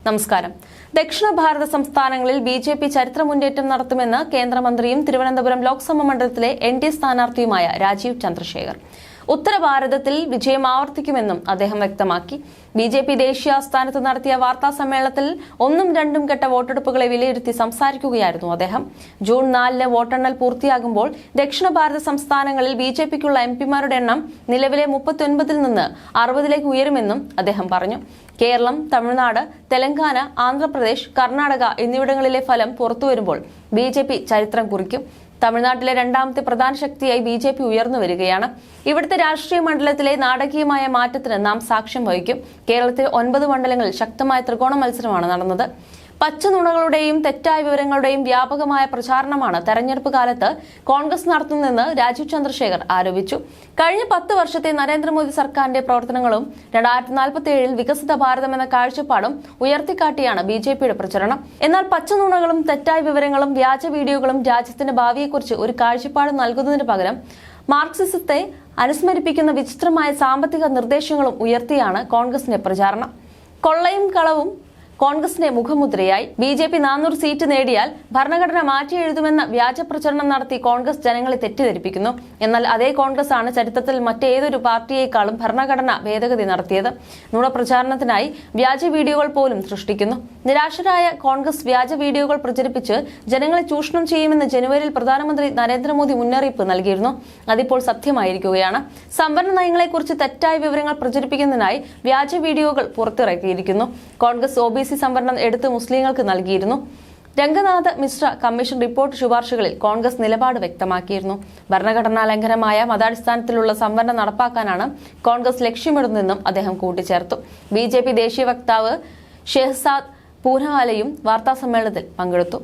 നമസ്കാരം. ദക്ഷിണ ഭാരത സംസ്ഥാനങ്ങളിൽ ബിജെപി ചരിത്ര മുന്നേറ്റം നടത്തുമെന്ന് കേന്ദ്രമന്ത്രിയും തിരുവനന്തപുരം ലോക്സഭാ മണ്ഡലത്തിലെ എൻഡി സ്ഥാനാർത്ഥിയുമായ രാജീവ് ചന്ദ്രശേഖർ. ഉത്തര ഭാരതത്തിൽ വിജയം ആവർത്തിക്കുമെന്നും അദ്ദേഹം വ്യക്തമാക്കി. ബിജെപി ദേശീയ ആസ്ഥാനത്ത് നടത്തിയ വാർത്താ സമ്മേളനത്തിൽ 1ഉം 2ഉം ഘട്ട വോട്ടെടുപ്പുകളെ വിലയിരുത്തി സംസാരിക്കുകയായിരുന്നു അദ്ദേഹം. ജൂൺ 4-ന് വോട്ടെണ്ണൽ പൂർത്തിയാകുമ്പോൾ ദക്ഷിണ ഭാരത സംസ്ഥാനങ്ങളിൽ ബിജെപിക്കുള്ള എംപിമാരുടെ എണ്ണം നിലവിലെ 39-ൽ നിന്ന് 60-ലേക്ക് ഉയരുമെന്നും അദ്ദേഹം പറഞ്ഞു. കേരളം, തമിഴ്നാട്, തെലങ്കാന, ആന്ധ്രാപ്രദേശ്, കർണാടക എന്നിവിടങ്ങളിലെ ഫലം പുറത്തുവരുമ്പോൾ ബിജെപി ചരിത്രം കുറിക്കും. തമിഴ്നാട്ടിലെ രണ്ടാമത്തെ പ്രധാന ശക്തിയായി ബിജെപി ഉയർന്നു വരികയാണ്. ഇവിടുത്തെ രാഷ്ട്രീയ മണ്ഡലത്തിലെ നാടകീയമായ മാറ്റത്തിന് നാം സാക്ഷ്യം വഹിക്കും. കേരളത്തിൽ 9 മണ്ഡലങ്ങളിൽ ശക്തമായ ത്രികോണ മത്സരമാണ് നടന്നത്. പച്ചനുണകളുടെയും തെറ്റായ വിവരങ്ങളുടെയും വ്യാപകമായ പ്രചാരണമാണ് തെരഞ്ഞെടുപ്പ് കാലത്ത് കോൺഗ്രസ് നടത്തുന്നതെന്ന് രാജീവ് ചന്ദ്രശേഖർ ആരോപിച്ചു. കഴിഞ്ഞ 10 വർഷത്തെ നരേന്ദ്രമോദി സർക്കാരിന്റെ പ്രവർത്തനങ്ങളും 2047-ൽ വികസിത ഭാരതം എന്ന കാഴ്ചപ്പാടും ഉയർത്തിക്കാട്ടിയാണ് ബിജെപിയുടെ പ്രചരണം. എന്നാൽ പച്ചനുണകളും തെറ്റായ വിവരങ്ങളും വ്യാജ വീഡിയോകളും രാജ്യത്തിന്റെ ഭാവിയെക്കുറിച്ച് ഒരു കാഴ്ചപ്പാട് നൽകുന്നതിന് പകരം മാർക്സിസത്തെ അനുസ്മരിപ്പിക്കുന്ന വിചിത്രമായ സാമ്പത്തിക നിർദ്ദേശങ്ങളും ഉയർത്തിയാണ് കോൺഗ്രസിന്റെ പ്രചാരണം. കൊള്ളയും കളവും കോൺഗ്രസിന്റെ മുഖമുദ്രയായി. ബിജെപി 400 സീറ്റ് നേടിയാൽ ഭരണഘടന മാറ്റി എഴുതുമെന്ന വ്യാജ പ്രചരണം നടത്തി കോൺഗ്രസ് ജനങ്ങളെ തെറ്റിദ്ധരിപ്പിക്കുന്നു. എന്നാൽ അതേ കോൺഗ്രസ് ആണ് ചരിത്രത്തിൽ മറ്റേതൊരു പാർട്ടിയേക്കാളും ഭരണഘടന ഭേദഗതി നടത്തിയത്. നുണപ്രചാരണത്തിനായി വ്യാജ വീഡിയോകൾ പോലും സൃഷ്ടിക്കുന്നു. നിരാശരായ കോൺഗ്രസ് വ്യാജ വീഡിയോകൾ പ്രചരിപ്പിച്ച് ജനങ്ങളെ ചൂഷണം ചെയ്യുമെന്ന് ജനുവരിയിൽ പ്രധാനമന്ത്രി നരേന്ദ്രമോദി മുന്നറിയിപ്പ് നൽകിയിരുന്നു. അതിപ്പോൾ സത്യമായിരിക്കുകയാണ്. സംവരണ നയങ്ങളെക്കുറിച്ച് തെറ്റായ വിവരങ്ങൾ പ്രചരിപ്പിക്കുന്നതിനായി വ്യാജ വീഡിയോകൾ പുറത്തിറക്കിയിരിക്കുന്നു. കോൺഗ്രസ് OBC സംവരണം എടുത്ത് മുസ്ലിങ്ങൾക്ക് നൽകിയിരുന്നു. രംഗനാഥ് മിശ്ര കമ്മീഷൻ റിപ്പോർട്ട് ശുപാർശകളിൽ കോൺഗ്രസ് നിലപാട് വ്യക്തമാക്കിയിരുന്നു. ഭരണഘടനാ ലംഘനമായ മതാടിസ്ഥാനത്തിലുള്ള സംവരണം നടപ്പാക്കാനാണ് കോൺഗ്രസ് ലക്ഷ്യമിടുന്നതെന്നും അദ്ദേഹം കൂട്ടിച്ചേർത്തു. ബിജെപി ദേശീയ വക്താവ് ഷെഹ്സാദ് പൂനവാലയും വാർത്താസമ്മേളനത്തിൽ പങ്കെടുത്തു.